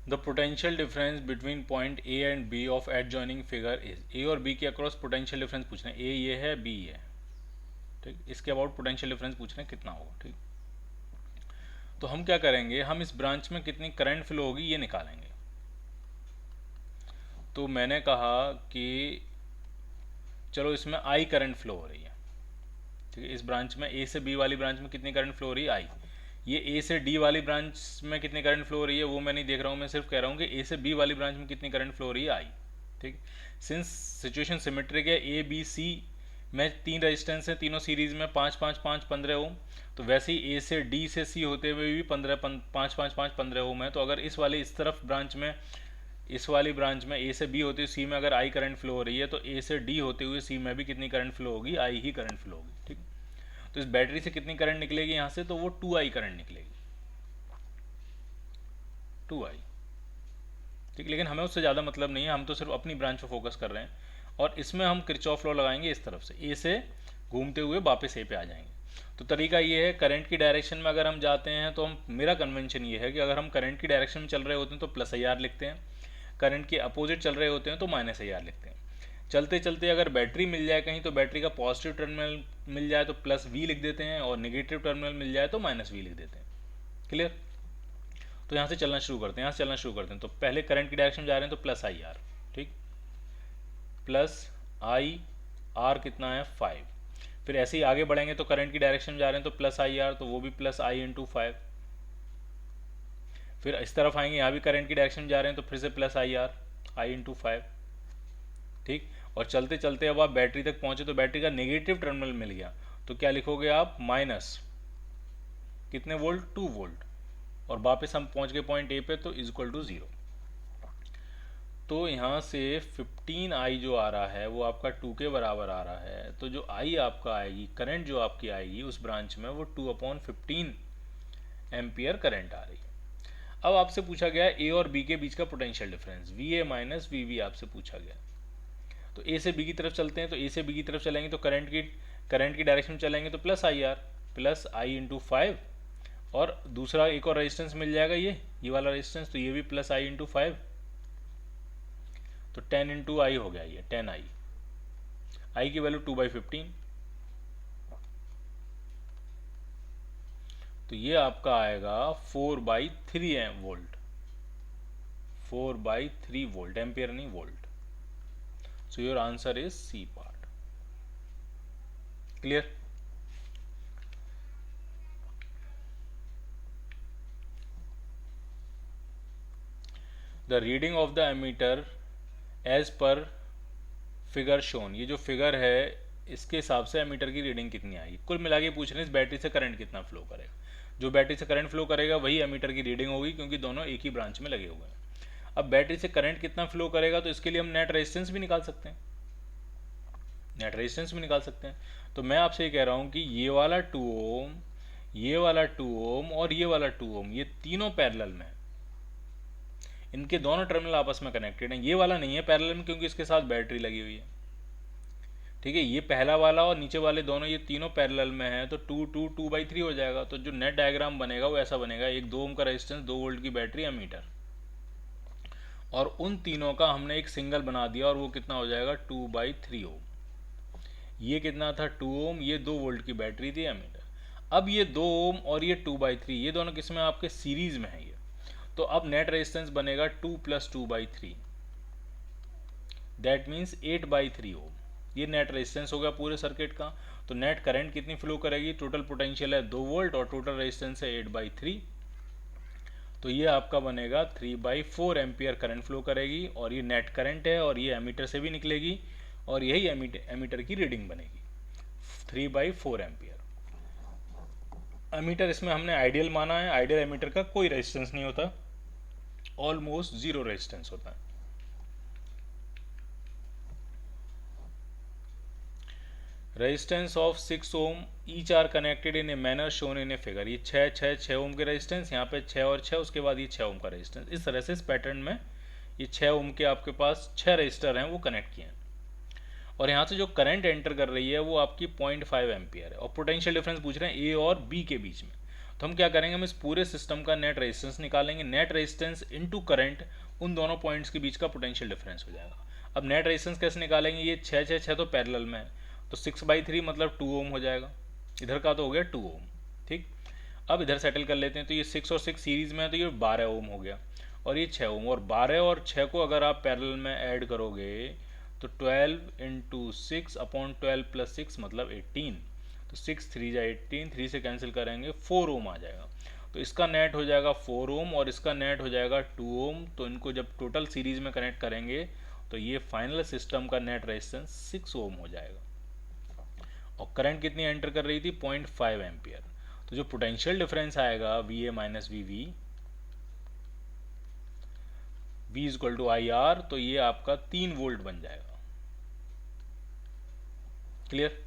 The potential difference between point A and B of adjoining figure is, A और B के across potential difference पूछ रहे हैं, ए ये है, बी ये है, ठीक। इसके अबाउट पोटेंशियल डिफरेंस पूछ रहे हैं कितना होगा, ठीक। तो हम क्या करेंगे, हम इस ब्रांच में कितनी करंट फ्लो होगी ये निकालेंगे। तो मैंने कहा कि चलो इसमें आई करंट फ्लो हो रही है, ठीक है। इस ब्रांच में ए से बी वाली ब्रांच में कितनी करंट फ्लो हो रही है, आई। ये ए से डी वाली ब्रांच में कितनी करंट फ्लो हो रही है वो मैं नहीं देख रहा हूँ, मैं सिर्फ कह रहा हूँ कि ए से बी वाली ब्रांच में कितनी करंट फ्लो हो रही है, आई, ठीक। सिंस सिचुएशन सिमेट्रिक है, ए बी सी में तीन रेजिस्टेंस है, तीनों सीरीज में 5 5 5 15 ओम, तो वैसे ही ए से डी से सी होते हुए भी 15 ओम है। तो अगर इस तरफ ब्रांच में, इस वाली ब्रांच में ए से बी होते हुए सी में अगर आई करंट फ्लो हो रही है, तो ए से डी होते हुए सी में भी कितनी करंट फ्लो होगी, आई ही करंट फ्लो होगी, ठीक। तो इस बैटरी से कितनी करंट निकलेगी यहाँ से, तो वो 2i करंट निकलेगी, 2i, ठीक। लेकिन हमें उससे ज़्यादा मतलब नहीं है, हम तो सिर्फ अपनी ब्रांच पर फोकस कर रहे हैं। और इसमें हम किरचॉफ लॉ लगाएंगे इस तरफ से, ए से घूमते हुए वापस ए पे आ जाएंगे। तो तरीका ये है, करंट की डायरेक्शन में अगर हम जाते हैं तो हम, मेरा कन्वेंशन ये है कि अगर हम करंट की डायरेक्शन में चल रहे होते हैं तो प्लस आई आर लिखते हैं, करंट के अपोजिट चल रहे होते हैं तो माइनस आई आर लिखते हैं। चलते चलते अगर बैटरी मिल जाए कहीं, तो बैटरी का पॉजिटिव टर्मिनल मिल जाए तो प्लस वी लिख देते हैं, और नेगेटिव टर्मिनल मिल जाए तो माइनस वी लिख देते हैं। क्लियर। तो यहाँ से चलना शुरू करते हैं, यहाँ से चलना शुरू करते हैं। तो पहले करंट की डायरेक्शन में जा रहे हैं तो प्लस आई आर, ठीक, प्लस आई आर कितना है 5। फिर ऐसे ही आगे बढ़ेंगे तो करंट की डायरेक्शन में जा रहे हैं तो प्लस आई आर, तो वो भी प्लस आई इंटू 5। फिर इस तरफ आएंगे, यहाँ भी करंट की डायरेक्शन में जा रहे हैं तो फिर से plus I R, I into 5, ठीक। और चलते चलते अब आप बैटरी तक पहुंचे तो बैटरी का नेगेटिव टर्मिनल मिल गया, तो क्या लिखोगे आप, माइनस कितने वोल्ट, 2 वोल्ट। और वापस हम पहुंच गए पॉइंट ए पे, तो इज इक्वल टू 0। तो यहाँ से 15i जो आ रहा है वो आपका 2 के बराबर आ रहा है। तो जो i आपका आएगी, करंट जो आपकी आएगी उस ब्रांच में, वो 2/15 एम्पियर करंट आ रही है। अब आपसे पूछा गया है ए और बी के बीच का potential difference, V A minus V B आपसे पूछा गया। तो ए से बी की तरफ चलते हैं, तो ए से बी की तरफ चलेंगे तो करंट की डायरेक्शन में चलेंगे तो plus I R, plus I into 5। और दूसरा एक और रेजिस्टेंस मिल जाएगा, ये वाला रेजिस्टेंस, तो ये भी प्लस आई इंटू 5। तो 10 इंटू आई हो गया, ये 10i, आई की वैल्यू 2/15। तो ये आपका आएगा 4/3 वोल्ट, 4/3 वोल्ट, एम्पियर नहीं volt. So your answer is C part. Clear. The reading of the ammeter as per figure shown, ये जो फिगर है इसके हिसाब से एमीटर की रीडिंग कितनी आएगी। कुल मिला के पूछ रहे हैं इस बैटरी से करंट कितना फ्लो करेगा। जो बैटरी से करंट फ्लो करेगा वही एमीटर की रीडिंग होगी, क्योंकि दोनों एक ही ब्रांच में लगे हुए हैं। अब बैटरी से करंट कितना फ्लो करेगा, तो इसके लिए हम नेट रेजिस्टेंस भी निकाल सकते हैं, नेट रेजिस्टेंस भी निकाल सकते हैं। तो मैं आपसे ये कह रहा हूँ कि ये वाला 2 ओम, ये वाला 2 ओम और ये वाला 2 ओम, ये तीनों पैरेलल में है, इनके दोनों टर्मिनल आपस में कनेक्टेड हैं। ये वाला नहीं है पैरेलल में, क्योंकि इसके साथ बैटरी लगी हुई है, ठीक है। ये पहला वाला और नीचे वाले दोनों, ये तीनों पैरेलल में हैं, तो 2/3 हो जाएगा। तो जो नेट डायग्राम बनेगा वो ऐसा बनेगा, एक 2 ओम का रेजिस्टेंस, 2 वोल्ट की बैटरी, एमीटर, और उन तीनों का हमने एक सिंगल बना दिया, और वो कितना हो जाएगा, 2/3 ओम। ये कितना था, 2 ओम, ये 2 वोल्ट की बैटरी थी, एमीटर। अब ये 2 ओम और ये 2/3, ये दोनों किसमें, आपके सीरीज में है ये। तो अब नेट रेजिस्टेंस बनेगा 2 + 2/3, दैट मीन्स 8/3 ओम। ये नेट रेजिस्टेंस हो गया पूरे सर्किट का। तो नेट करंट कितनी फ्लो करेगी, टोटल पोटेंशियल है 2 वोल्ट और टोटल रेजिस्टेंस है 8/3, तो ये आपका बनेगा 3/4 एम्पियर करंट फ्लो करेगी। और ये नेट करंट है, और ये एमीटर से भी निकलेगी, और यही एमीटर की रीडिंग बनेगी 3/4 एम्पियर। एमीटर इसमें हमने आइडियल माना है, आइडियल एमीटर का कोई रेजिस्टेंस नहीं होता, ऑलमोस्ट 0 रेजिस्टेंस होता है। Resistance of 6 ohm each are connected in a manner shown in a figure. ये 6 ओम के रेजिस्टेंस, यहाँ पे 6 और 6, उसके बाद ये 6 ओम का रेजिस्टेंस। इस तरह से इस पैटर्न में ये 6 ओम के आपके पास 6 रेजिस्टर हैं, वो कनेक्ट किए हैं। और यहाँ से जो करंट एंटर कर रही है वो आपकी 0.5 एम्पियर है, और पोटेंशियल डिफरेंस पूछ रहे हैं ए और बी के बीच में। तो हम क्या करेंगे, हम इस पूरे सिस्टम का नेट रेजिस्टेंस निकालेंगे, नेट रेजिस्टेंस इनटू करंट, उन दोनों पॉइंट्स के बीच का पोटेंशियल डिफरेंस हो जाएगा। अब नेट रेजिस्टेंस कैसे निकालेंगे, ये 6 तो पैरेलल में है, तो 6/3 मतलब 2 ओम हो जाएगा, इधर का तो हो गया 2 ओम। ठीक, अब इधर सेटल कर लेते हैं, तो ये 6 और 6 सीरीज में है, तो ये 12 ओम हो गया, और ये 6 ओम, और 12 और 6 को अगर आप पैरेलल में ऐड करोगे तो 12 इंटू 6/12 + 6 मतलब 18, तो 6 3 जा 18, 3 से कैंसिल करेंगे 4 ओम आ जाएगा। तो इसका नेट हो जाएगा 4 ओम और इसका नेट हो जाएगा 2 ओम। तो इनको जब टोटल सीरीज में कनेक्ट करेंगे तो ये फाइनल सिस्टम का नेट रेजिस्टेंस 6 ओम हो जाएगा। और करंट कितनी एंटर कर रही थी, 0.5 एम्पियर। तो जो पोटेंशियल डिफरेंस आएगा V A minus V V, V equal to I R, तो ये आपका 3 वोल्ट बन जाएगा। क्लियर?